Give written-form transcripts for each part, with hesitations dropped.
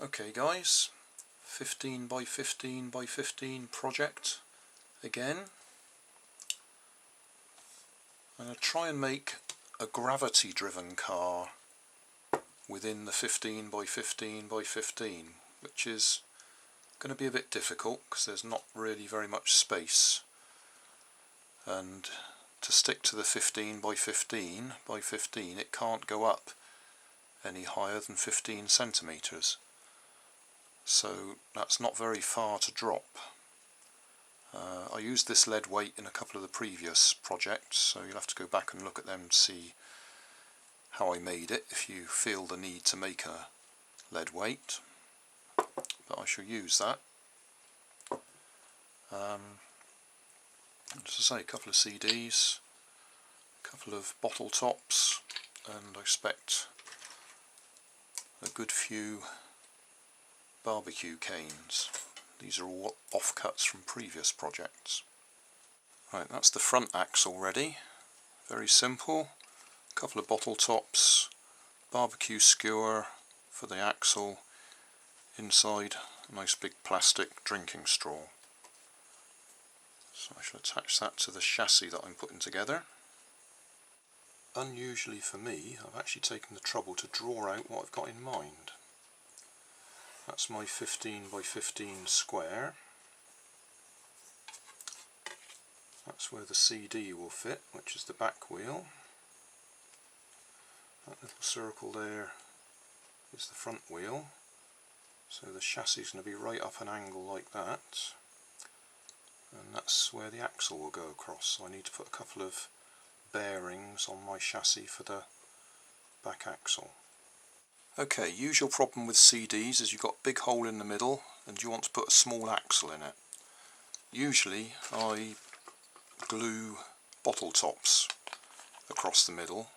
Okay guys, 15 by 15 by 15 project again. I'm going to try and make a gravity driven car within the 15 by 15 by 15, which is going to be a bit difficult because there's not really very much space, and to stick to the 15 by 15 by 15 it can't go up any higher than 15 centimeters. So that's not very far to drop. I used this lead weight in a couple of the previous projects, so you'll have to go back and look at them to see how I made it if you feel the need to make a lead weight, but I shall use that. As I say, a couple of CDs, a couple of bottle tops, and I expect a good few barbecue canes. These are all offcuts from previous projects. Right, that's the front axle ready. Very simple. A couple of bottle tops, barbecue skewer for the axle, inside a nice big plastic drinking straw. So I shall attach that to the chassis that I'm putting together. Unusually for me, I've actually taken the trouble to draw out what I've got in mind. That's my 15 by 15 square. That's where the CD will fit, which is the back wheel. That little circle there is the front wheel. So the chassis is going to be right up an angle like that. And that's where the axle will go across. So I need to put a couple of bearings on my chassis for the back axle. Okay, usual problem with CDs is you've got a big hole in the middle and you want to put a small axle in it. Usually I glue bottle tops across the middle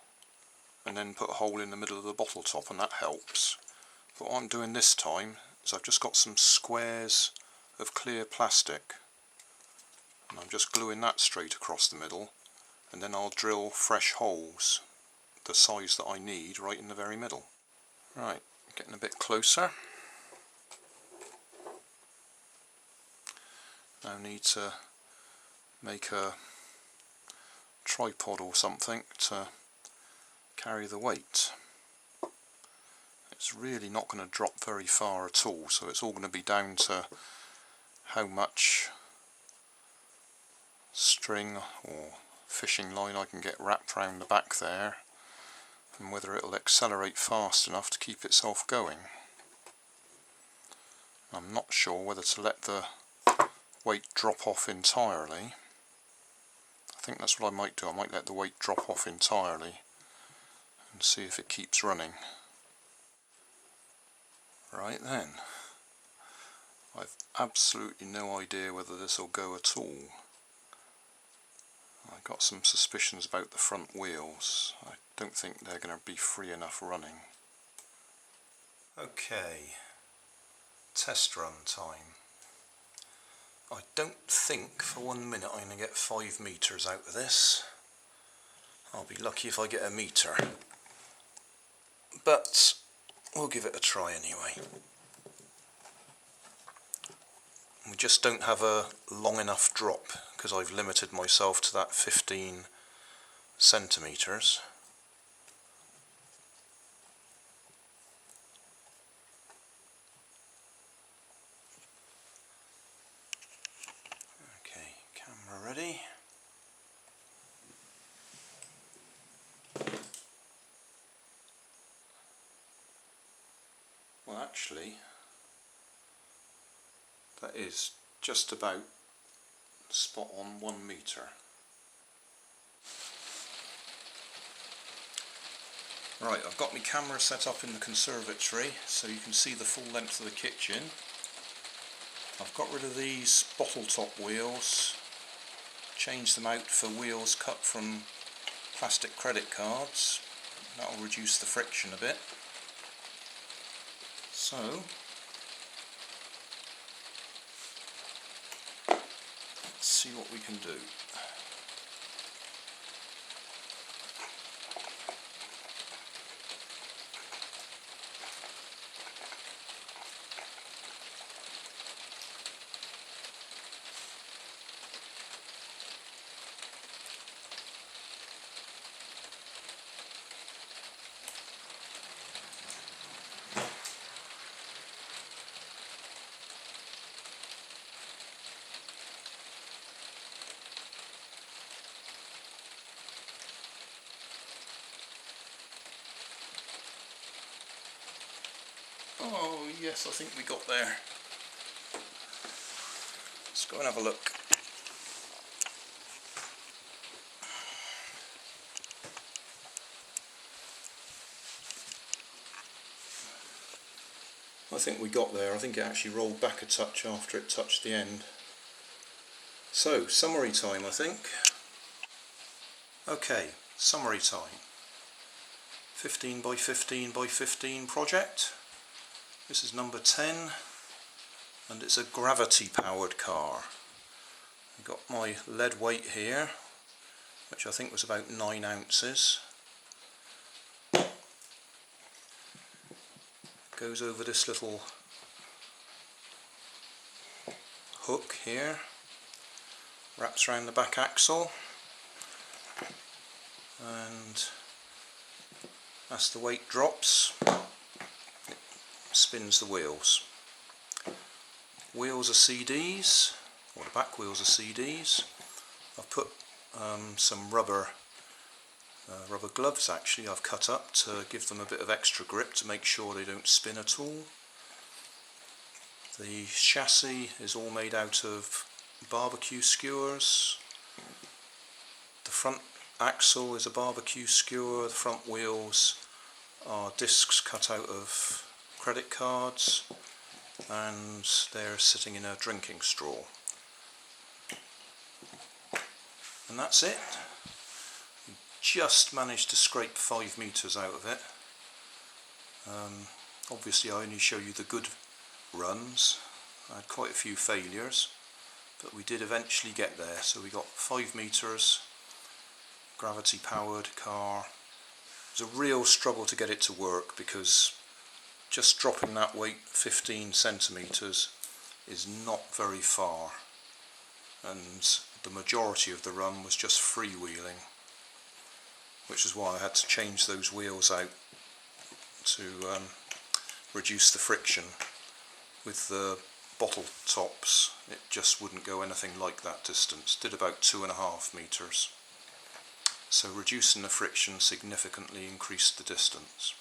and then put a hole in the middle of the bottle top, and that helps. But what I'm doing this time is I've just got some squares of clear plastic and I'm just gluing that straight across the middle, and then I'll drill fresh holes the size that I need right in the very middle. Right, getting a bit closer. Now need to make a tripod or something to carry the weight. It's really not going to drop very far at all, so it's all going to be down to how much string or fishing line I can get wrapped around the back there, and whether it'll accelerate fast enough to keep itself going. I'm not sure whether to let the weight drop off entirely. I think that's what I might do. I might let the weight drop off entirely and see if it keeps running. Right then, I've absolutely no idea whether this will go at all. I've got some suspicions about the front wheels. I don't think they're going to be free enough running. Okay, test run time. I don't think for 1 minute I'm going to get 5 meters out of this. I'll be lucky if I get a meter. But we'll give it a try anyway. We just don't have a long enough drop because I've limited myself to that 15 centimeters. Okay, camera ready. Well, actually, that is just about spot on 1 meter. Right, I've got my camera set up in the conservatory so you can see the full length of the kitchen. I've got rid of these bottle top wheels, changed them out for wheels cut from plastic credit cards. That will reduce the friction a bit. So, let's see what we can do. Oh yes, I think we got there. Let's go and have a look. I think we got there. I think it actually rolled back a touch after it touched the end. So, summary time, I think. Okay, summary time. 15 by 15 by 15 project. This is number 10, and it's a gravity powered car. I've got my lead weight here, which I think was about 9 ounces. Goes over this little hook here, wraps around the back axle, and as the weight drops, it spins the wheels. Wheels are CDs, or the back wheels are CDs. I've put some rubber gloves actually I've cut up to give them a bit of extra grip to make sure they don't spin at all. The chassis is all made out of barbecue skewers. The front axle is a barbecue skewer. The front wheels are discs cut out of credit cards, and they're sitting in a drinking straw. And that's it. Just managed to scrape 5 meters out of it. Obviously I only show you the good runs. I had quite a few failures, but we did eventually get there. So we got 5 meters, gravity powered car. It was a real struggle to get it to work because just dropping that weight 15 centimeters is not very far, and the majority of the run was just freewheeling, which is why I had to change those wheels out to reduce the friction. With the bottle tops it just wouldn't go anything like that distance. Did about 2.5 meters. So reducing the friction significantly increased the distance.